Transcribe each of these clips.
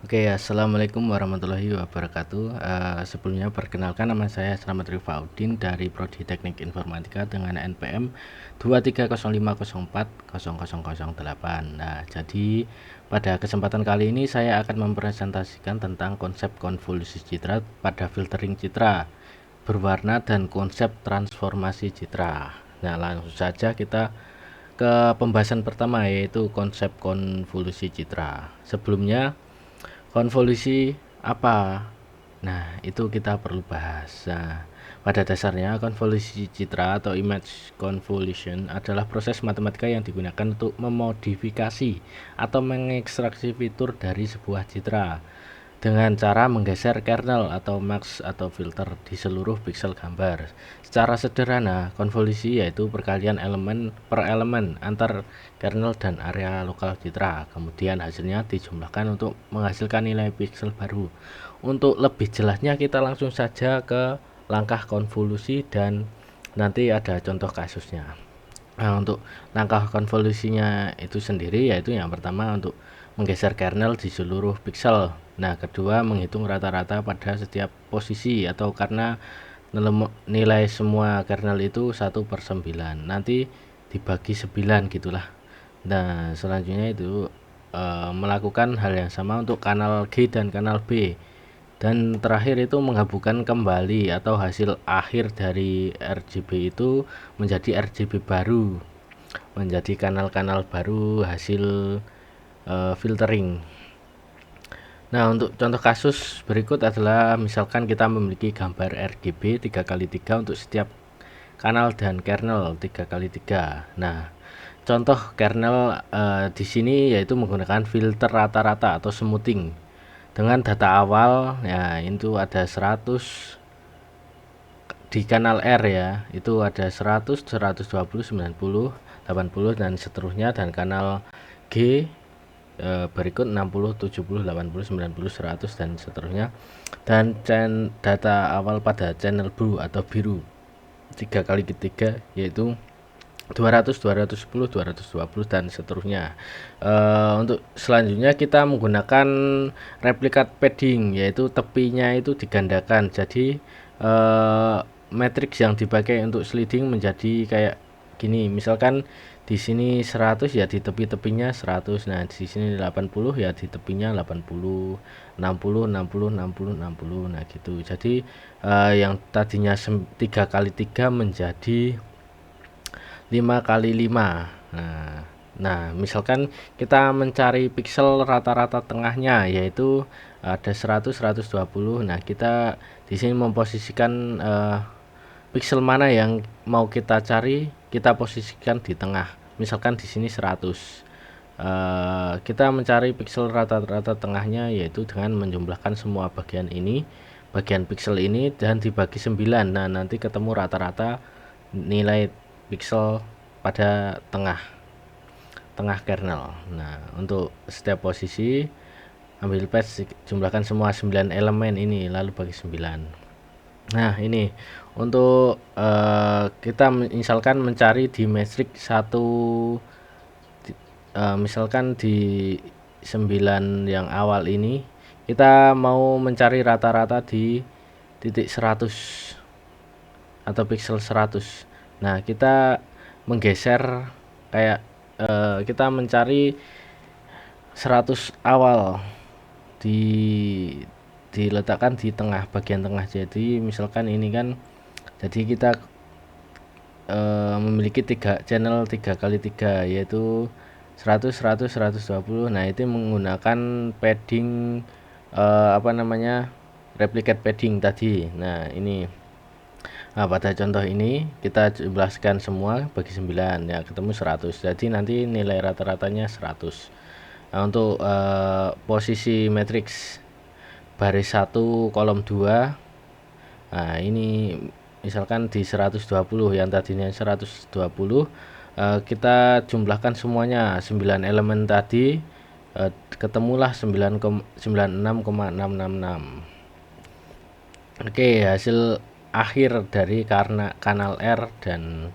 Oke, assalamualaikum warahmatullahi wabarakatuh. Sebelumnya perkenalkan, nama saya Slamet Rifaudin dari Prodi Teknik Informatika dengan NPM 23050400008. Nah, jadi pada kesempatan kali ini saya akan mempresentasikan tentang konsep konvolusi citra pada filtering citra berwarna dan konsep transformasi citra. Nah, langsung saja kita ke pembahasan pertama, yaitu konsep konvolusi citra. Sebelumnya, konvolusi apa? Nah, itu kita perlu bahas. Nah, pada dasarnya konvolusi citra atau image convolution adalah proses matematika yang digunakan untuk memodifikasi atau mengekstraksi fitur dari sebuah citra dengan cara menggeser kernel atau mask atau filter di seluruh piksel gambar. Secara sederhana, konvolusi yaitu perkalian elemen per elemen antar kernel dan area lokal citra. Kemudian hasilnya dijumlahkan untuk menghasilkan nilai piksel baru. Untuk lebih jelasnya kita langsung saja ke langkah konvolusi dan nanti ada contoh kasusnya. Nah, untuk langkah konvolusinya itu sendiri yaitu yang pertama untuk menggeser kernel di seluruh piksel. Nah, kedua menghitung rata-rata pada setiap posisi atau karena nilai semua kernel itu 1/9. Nanti dibagi 9 gitulah. Nah, selanjutnya itu melakukan hal yang sama untuk kanal G dan kanal B. Dan terakhir itu menggabungkan kembali atau hasil akhir dari RGB itu menjadi RGB baru, menjadi kanal-kanal baru hasil filtering. Nah, untuk contoh kasus berikut adalah misalkan kita memiliki gambar RGB 3x3 untuk setiap kanal dan kernel 3x3. Nah, contoh kernel di sini yaitu menggunakan filter rata-rata atau smoothing dengan data awal ya itu ada 100 di kanal R ya, itu ada 100, 120, 90, 80 dan seterusnya, dan kanal G berikut 60, 70, 80, 90, 100 dan seterusnya. Dan data awal pada channel blue atau biru 3x3 yaitu 200, 210, 220 dan seterusnya. Untuk selanjutnya kita menggunakan replikat padding, yaitu tepinya itu digandakan. Jadi matriks yang dipakai untuk sliding menjadi kayak gini. Misalkan di sini 100 ya di tepi-tepinya 100. Nah, di sini 80 ya di tepinya 80, 60, 60, 60, 60. Nah, gitu. Jadi yang tadinya 3x3 menjadi 5x5. Nah, misalkan kita mencari piksel rata-rata tengahnya yaitu ada 100, 120. Nah, kita di sini memposisikan piksel mana yang mau kita cari, kita posisikan di tengah. Misalkan di sini 100. Kita mencari piksel rata-rata tengahnya yaitu dengan menjumlahkan semua bagian ini, bagian piksel ini, dan dibagi 9. Nah, nanti ketemu rata-rata nilai piksel pada tengah kernel. Nah, untuk setiap posisi ambil patch, jumlahkan semua 9 elemen ini lalu bagi 9. Nah, ini untuk kita misalkan mencari di matriks 1, misalkan di 9 yang awal ini kita mau mencari rata-rata di titik 100 atau piksel 100. Nah, kita menggeser kayak kita mencari 100 awal di diletakkan di tengah, bagian tengah. Jadi misalkan ini kan, jadi kita memiliki 3 channel 3x3 yaitu 100, 100, 120. Nah, itu menggunakan padding replicate padding tadi. Nah, ini. Nah, pada contoh ini kita jelaskan semua bagi 9 ya ketemu 100. Jadi nanti nilai rata-ratanya 100. Nah, untuk posisi matriks baris 1 kolom 2. Nah, ini misalkan di 120 yang tadinya 120, kita jumlahkan semuanya 9 elemen tadi, ketemulah 96,666. Oke, hasil akhir dari karena kanal R dan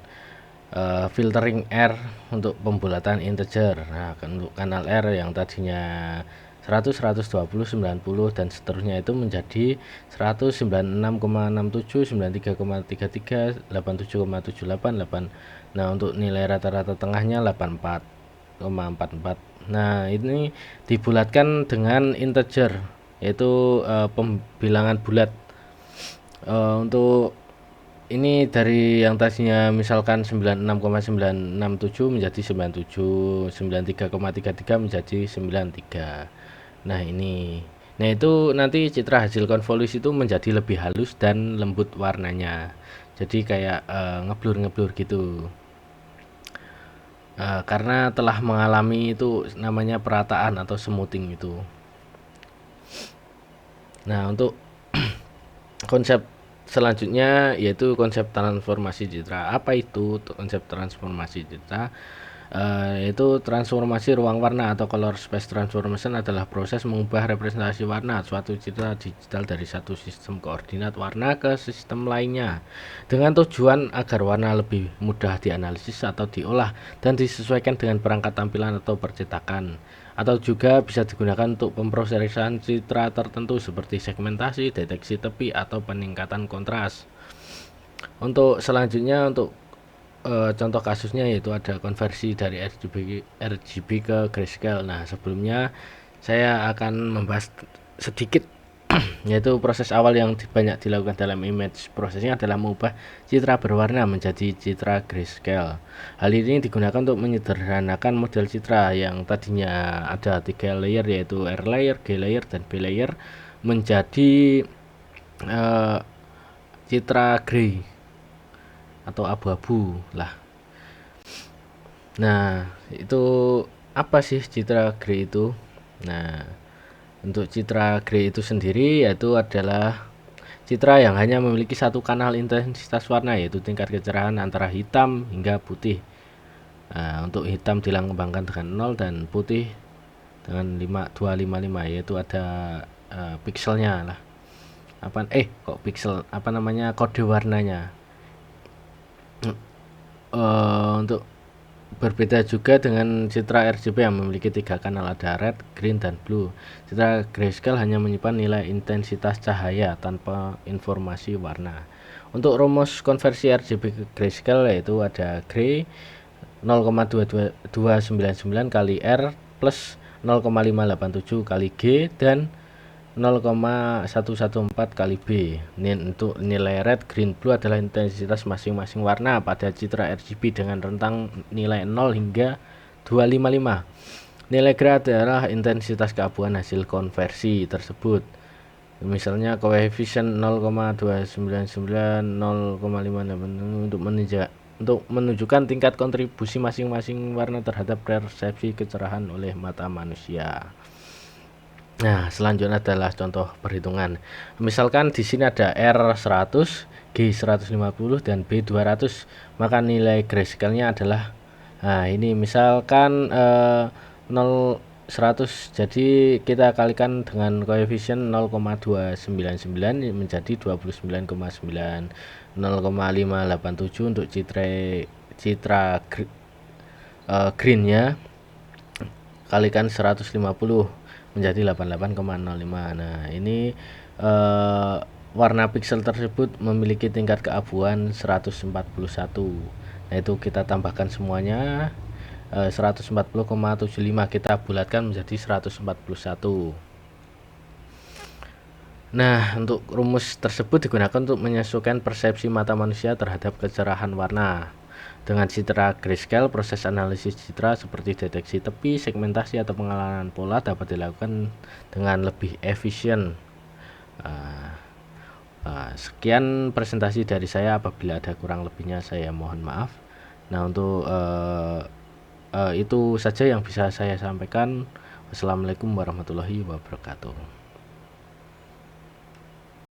filtering R untuk pembulatan integer. Nah, untuk kanal R yang tadinya 100, 120, 90 dan seterusnya itu menjadi 100, 96,67, 93,33, 87,78, 8. Nah, untuk nilai rata-rata tengahnya 84,44. Nah, ini dibulatkan dengan integer, yaitu pembilangan bulat. Untuk ini dari yang tadinya misalkan 96,967 menjadi 97, 93,33 menjadi 93. Nah, ini. Nah, itu nanti citra hasil konvolusi itu menjadi lebih halus dan lembut warnanya. Jadi kayak ngeblur-ngeblur gitu. Karena telah mengalami itu namanya perataan atau smoothing itu. Nah, untuk konsep selanjutnya yaitu konsep transformasi citra. Apa itu konsep transformasi citra? Yaitu transformasi ruang warna atau color space transformation adalah proses mengubah representasi warna suatu citra digital dari satu sistem koordinat warna ke sistem lainnya dengan tujuan agar warna lebih mudah dianalisis atau diolah dan disesuaikan dengan perangkat tampilan atau percetakan, atau juga bisa digunakan untuk pemrosesan citra tertentu seperti segmentasi, deteksi tepi, atau peningkatan kontras. Untuk selanjutnya, untuk contoh kasusnya yaitu ada konversi dari RGB ke grayscale. Nah, sebelumnya saya akan membahas sedikit yaitu proses awal yang banyak dilakukan dalam image. Prosesnya adalah mengubah citra berwarna menjadi citra grayscale. Hal ini digunakan untuk menyederhanakan model citra yang tadinya ada 3 layer yaitu R layer, G layer, dan B layer menjadi citra grey atau abu-abu lah. Nah, itu apa sih citra grey itu? Nah, untuk citra grey itu sendiri yaitu adalah citra yang hanya memiliki satu kanal intensitas warna yaitu tingkat kecerahan antara hitam hingga putih. Nah, untuk hitam dilambangkan dengan 0 dan putih dengan 255 yaitu ada pixelnya lah. Kok pixel? Apa namanya? Kode warnanya. Untuk berbeda juga dengan citra RGB yang memiliki 3 kanal, ada red, green, dan blue. Citra grayscale hanya menyimpan nilai intensitas cahaya tanpa informasi warna. Untuk rumus konversi RGB ke grayscale yaitu ada gray 0,299 kali R plus 0,587 kali G dan 0,114 kali B. Untuk nilai red, green, blue adalah intensitas masing-masing warna pada citra RGB dengan rentang nilai 0 hingga 255. Nilai gray adalah intensitas keabuan hasil konversi tersebut. Misalnya koefisien 0,299, 0,586 untuk menunjukkan tingkat kontribusi masing-masing warna terhadap persepsi kecerahan oleh mata manusia. Nah, selanjutnya adalah contoh perhitungan. Misalkan di sini ada R100, G150 dan B200, maka nilai grayscale-nya adalah ini misalkan 0 100, jadi kita kalikan dengan koefisien 0,299 menjadi 29,9, 0,587 untuk citra green-nya kalikan 150 menjadi 88,05. Nah, ini warna pixel tersebut memiliki tingkat keabuan 141. Nah, itu kita tambahkan semuanya 140,75 kita bulatkan menjadi 141. Nah, untuk rumus tersebut digunakan untuk menyesuaikan persepsi mata manusia terhadap kecerahan warna. Dengan citra grayscale, proses analisis citra seperti deteksi tepi, segmentasi, atau pengalaman pola dapat dilakukan dengan lebih efisien. Sekian presentasi dari saya. Apabila ada kurang lebihnya saya mohon maaf. Nah, untuk itu saja yang bisa saya sampaikan. Wassalamualaikum warahmatullahi wabarakatuh.